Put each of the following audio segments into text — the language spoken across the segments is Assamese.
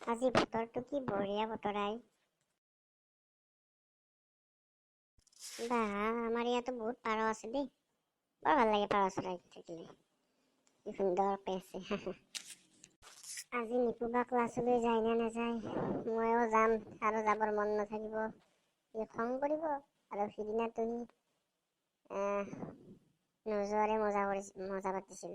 আজি বতৰটো কি বঢ়িয়া বতৰ আই। আমাৰ ইয়াতো বহুত পাৰ আছে দেই। বৰ ভাল লাগে পাৰ চৰাই থাকিলে, কি সুন্দৰকে আছে। আজি নিপুবা ক্লাছলৈ যায় নে নাযায়? ময়ো যাম, আৰু যাবৰ মন নাথাকিব, সি খং কৰিব। আৰু সিদিনাতো নোযোৱাৰে মজা পাতিছিল।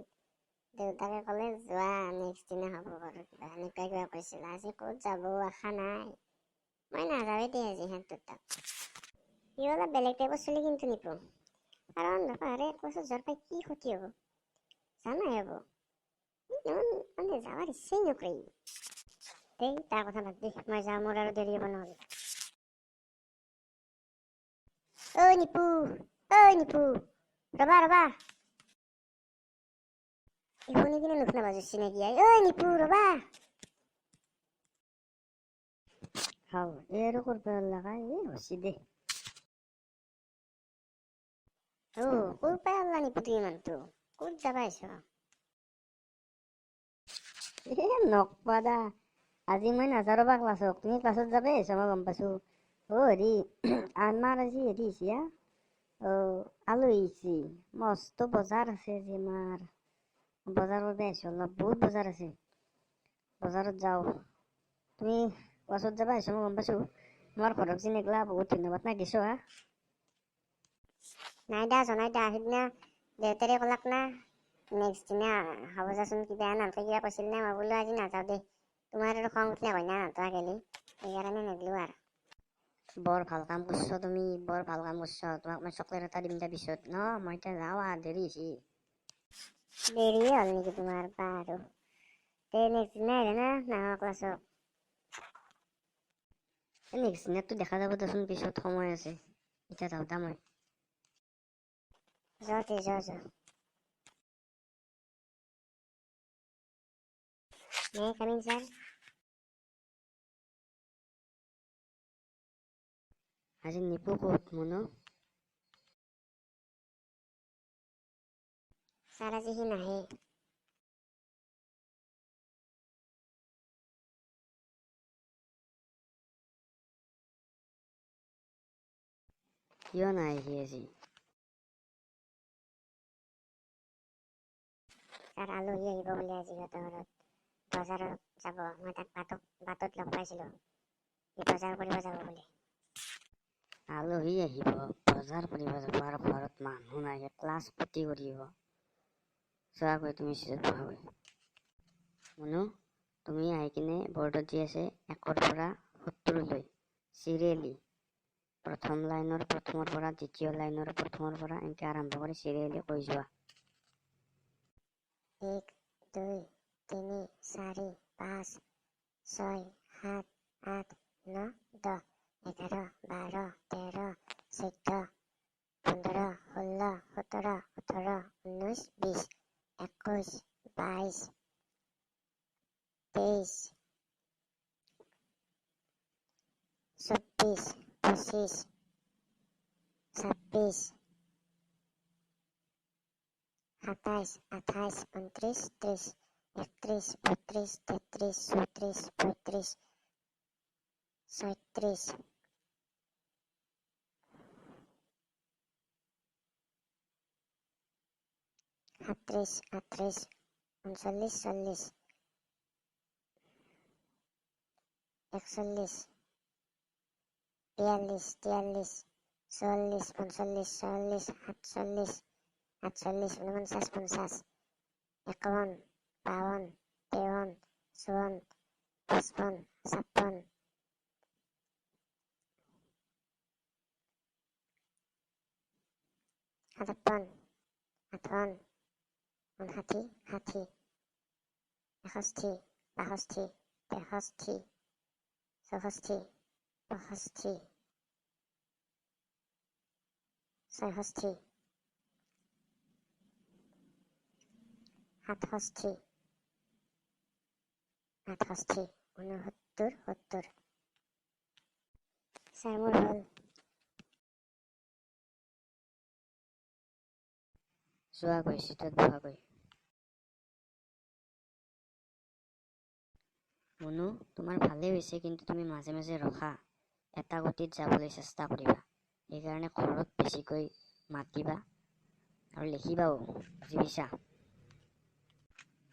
দেউতাকে ক'লে যোৱা, নেক্সট দিনা হ'ব বাৰু, কিবা কৈছিল। আজি ক'ত যাব আশা নাই। মই নাযাৱেই দে আজি সিহঁতৰ তাত। সি অলপ বেলেগ টাইপৰ চলি কিন্তু নিপু, কাৰণ আৰে ক্লাছত যোৱাৰ পাই কি ক্ষতি হ'ব জানাই হ'ব। মানে যাৱাৰ ইচ্ছাই নকৰে। দেই তাৰ কথা বাদ দে, মই যাওঁ, মোৰ আৰু দেৰি হ'ব নহ'লে। ঐ নিপু, ৰবা। শুনি কিনে নুশুনা বাজুচি নেকি? ঐ নিপু ৰবা। এই আৰু কৰবা লগা হৈছি দে। ক'ৰ পৰা আনলা নিপু তুমি মানুহটো? ক'ত যাবা আহিছ? নকবা দা, আজি মই নাযাওঁ ৰবা ক্লাছত। তুমি ক্লাছত যাবাই আহিছা মই গম পাইছো। হেৰি আমাৰ আজি হেৰি হৈছে আলহী আহিছি, মস্ত বজাৰ আছে আজি আমাৰ। বজাৰ কৰিব আহিছো, অলপ বহুত বজাৰ আছে, বজাৰত যাওঁ। তুমি ক্লাছত যাবা আহিছা মই গম পাইছো। আমাৰ ঘৰক চিনি গলা বহুত ধন্যবাদ না গেছো হা। নাই দা, জনাই দা, সিদিনা দেউতাৰে ক'লাক না নেক্সট দিনা হ'ব যাচোন, কিবা কিবা কৈছিল না। মই বোলো আজি নাযাওঁ দেই, তোমাৰ আৰু খং উঠলে হয় না, তই গেলি সেইকাৰণে নেগলো আৰু। বৰ ভাল কাম কৰিছ তুমি, বৰ ভাল কাম কৰিছ। তোমাক মই চকলেট এটা দিম দে পিছত ন। মই এতিয়া যাওঁ, দেৰি হৈছে। দেৰিয়ে হ'ল নেকি তোমাৰ আৰু? তে নেক্সট দিনা আহিলে না নাহা ক্লাছত? নেক্সট দিনাতো দেখা যাব দেচোন, পিছত সময় আছে। এতিয়া যাওঁ দা মই। যা। May I come in, sir? আজি নিপু ক'ত মুনু? ছাৰ আজি সি নাহে। কিয় নাহে সি আজি? ছাৰ আলহী আহিব বোলে আজি সিহঁতৰ ঘৰত, বজাৰত যাব। মই তাক বাটত লগ পাইছিলো, সি বজাৰ কৰিব যাব বোলে। আলহী আহিব, বজাৰ কৰিব যাব, আৰু ঘৰত মানুহ নাই, ক্লাছ ক্ষতি কৰিব। চোৱাগৈ তুমি চিটত বহাগৈ। মুনু, তুমি আহি কিনে বৰ্ডত যি আছে 1ৰ পৰা 70লৈ চিৰিয়েলি প্ৰথম লাইনৰ প্ৰথমৰ পৰা দ্বিতীয় লাইনৰ প্ৰথমৰ পৰা এনেকে আৰম্ভ কৰি চিৰিয়েলি কৈ যোৱা। 1, 2, 3, 4, 5, 6, 7, 8, 9, 10, 11, 12, 13, 14, 15, 16, 17, 18, 19, 20, 21, 22, 23, 24, 25, 26, 27, 28, 29, 30, 31, 32, 33, 34, 35, 36, 37, 38, 39, 40, 41, 42, 43, 44, 45, 46, 47, 48, 49, 50, 51, 52, 53, 54, 55, 56, 57, 58, 59, 60, 61, 62, 63, 64, 65, 66, 67, 68, 69, 70। ছাৰ মোৰ হ'ল। যোৱাগৈ চিটত বহাগৈ। মুনু, তোমাৰ ভালেই হৈছে, কিন্তু তুমি মাজে মাজে ৰখা। এটা গতিত যাবলৈ চেষ্টা কৰিবা। সেইকাৰণে ঘৰত বেছিকৈ মাতিবা আৰু লিখিবাও, বুজি পাইছা?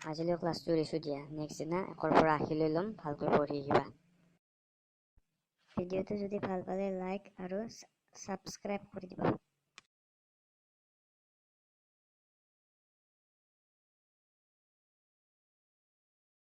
আজিলৈ ক্লাছটো এৰিছোঁ দিয়া। নেক্সট দিনা 1ৰ পৰা 80 লৈ ল'ম, ভালকৈ পঢ়ি আহিবা। ভিডিঅ'টো যদি ভাল পালে লাইক আৰু ছাবস্ক্ৰাইব কৰি দিবা।